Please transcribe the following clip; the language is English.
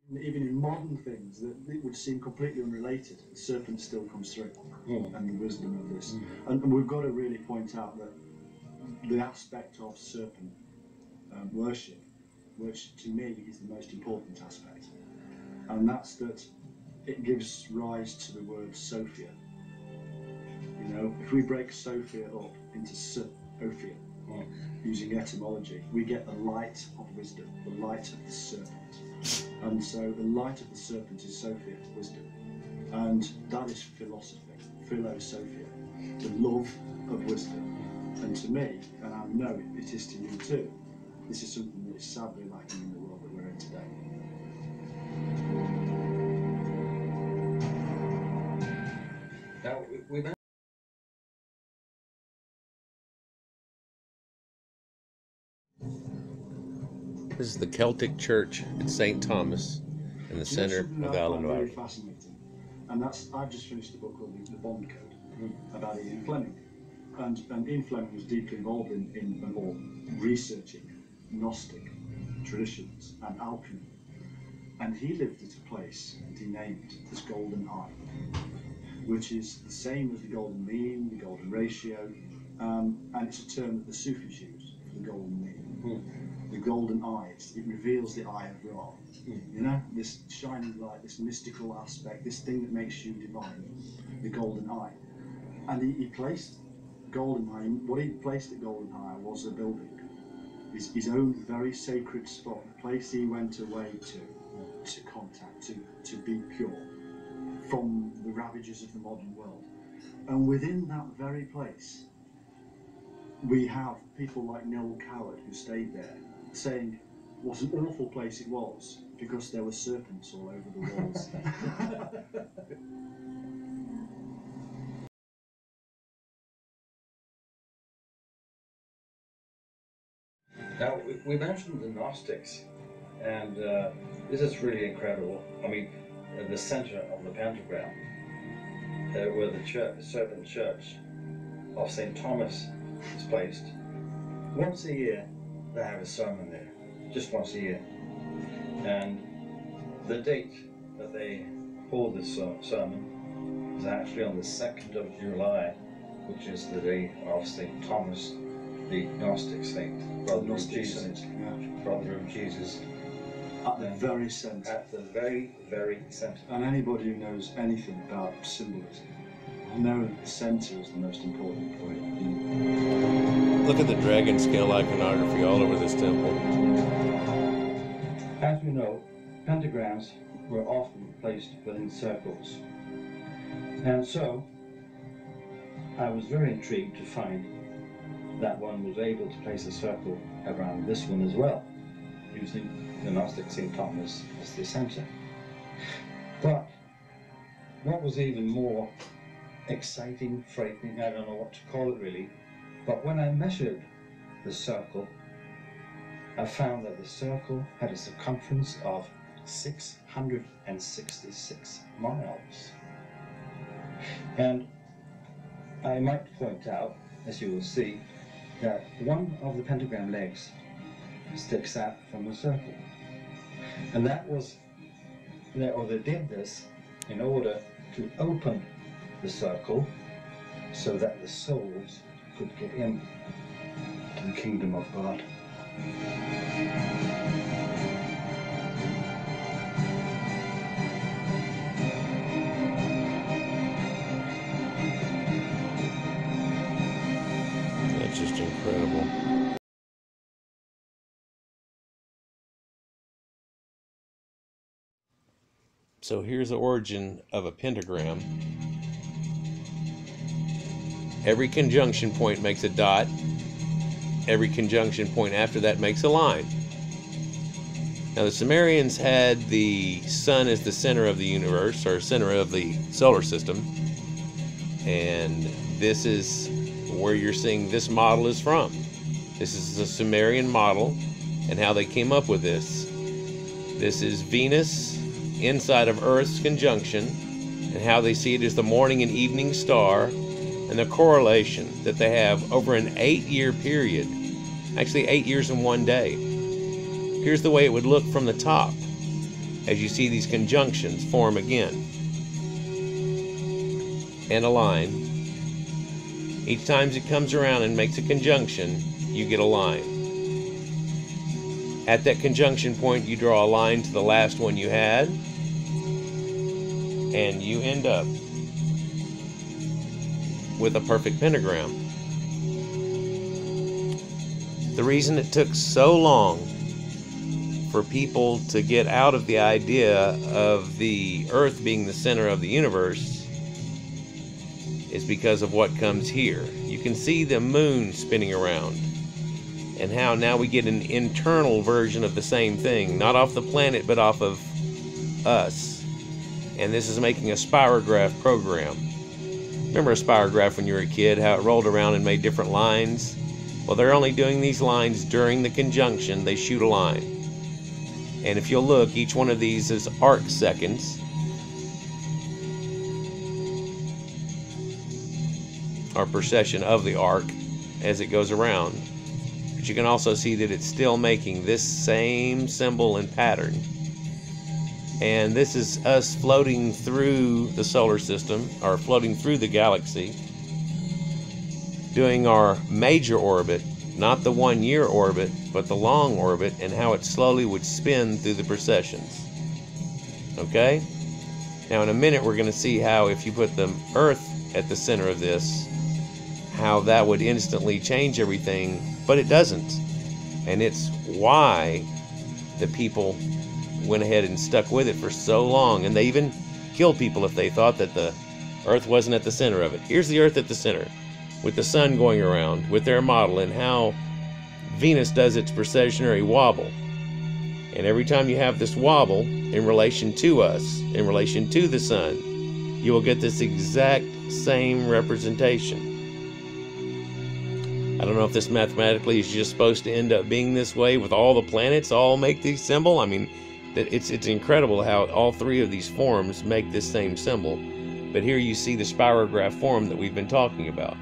Even in modern things that it would seem completely unrelated, the serpent still comes through, and the wisdom of this. And we've got to really point out that the aspect of serpent worship, which to me is the most important aspect, and that's that it gives rise to the word Sophia. You know, if we break Sophia up into Sophia, using etymology, we get the light of wisdom, the light of the serpent. And so the light of the serpent is Sophia, wisdom. And that is philosophy, philosophia, the love of wisdom. And to me, and I know it is to you too, this is something that is sadly lacking in the world that we're in today. Now, we've This is the Celtic church at St. Thomas in the center of Allen Valley. Really fascinating, and I've just finished the book called The Bond Code about Ian Fleming, and Ian Fleming was deeply involved in researching Gnostic traditions and alchemy, and he lived at a place and he named it this golden eye, which is the same as the golden mean, the golden ratio, and it's a term that the Sufis use for the golden mean. The golden eye, it reveals the eye of Ra. You know, this shining light, this mystical aspect, this thing that makes you divine, the golden eye. And he placed golden eye, what he placed at golden eye was a building, his own very sacred spot, a place he went away to contact, to be pure from the ravages of the modern world. And within that very place, we have people like Noel Coward who stayed there, saying what an awful place it was because there were serpents all over the walls. Now, we mentioned the Gnostics, and this is really incredible. I mean, in the center of the pentagram, where the serpent church of St. Thomas is placed, once a year they have a sermon there, just once a year. And the date that they hold this sermon is actually on the 2nd of July, which is the day of St. Thomas, the Gnostic saint, brother of Jesus. Brother of Jesus. At the very centre. At the very, very centre. And anybody who knows anything about symbolism will know that the centre is the most important point. Look at the dragon scale iconography all over this temple. As you know, pentagrams were often placed within circles. And so, I was very intrigued to find that one was able to place a circle around this one as well, using the Gnostic St. Thomas as the center. But what was even more exciting, frightening, I don't know what to call it really, but when I measured the circle, I found that the circle had a circumference of 666 miles. And I might point out, as you will see, that one of the pentagram legs sticks out from the circle. And that was, or they did this in order to open the circle so that the souls could get in to the kingdom of God. That's just incredible. So here's the origin of a pentagram. Every conjunction point makes a dot. Every conjunction point after that makes a line. Now the Sumerians had the sun as the center of the universe, or center of the solar system. And this is where you're seeing this model is from. This is the Sumerian model and how they came up with this. This is Venus inside of Earth's conjunction and how they see it as the morning and evening star and the correlation that they have over an 8-year period. Actually 8 years in one day. Here's the way it would look from the top. as you see these conjunctions form again and align. Each time it comes around and makes a conjunction, you get a line. At that conjunction point, you draw a line to the last one you had, and you end up with a perfect pentagram. The reason it took so long for people to get out of the idea of the Earth being the center of the universe is because of what comes here. You can see the moon spinning around, and how now we get an internal version of the same thing, not off the planet but off of us. And this is making a spirograph program. Remember a spirograph when you were a kid, how it rolled around and made different lines? Well, they're only doing these lines during the conjunction. They shoot a line. And if you'll look, each one of these is arc seconds, or precession of the arc as it goes around. But you can also see that it's still making this same symbol and pattern. And this is us floating through the solar system, or floating through the galaxy, doing our major orbit, not the 1 year orbit, but the long orbit, and how it slowly would spin through the precessions. Okay? Now in a minute we're going to see how if you put the Earth at the center of this, how that would instantly change everything, but it doesn't. And it's why the people went ahead and stuck with it for so long, and they even killed people if they thought that the Earth wasn't at the center of it. Here's the Earth at the center, with the sun going around, with their model, and how Venus does its precessionary wobble. And every time you have this wobble in relation to us, in relation to the sun, you will get this exact same representation. I don't know if this mathematically is just supposed to end up being this way with all the planets all make these symbol. I mean, it's incredible how all three of these forms make this same symbol. But here you see the spirograph form that we've been talking about.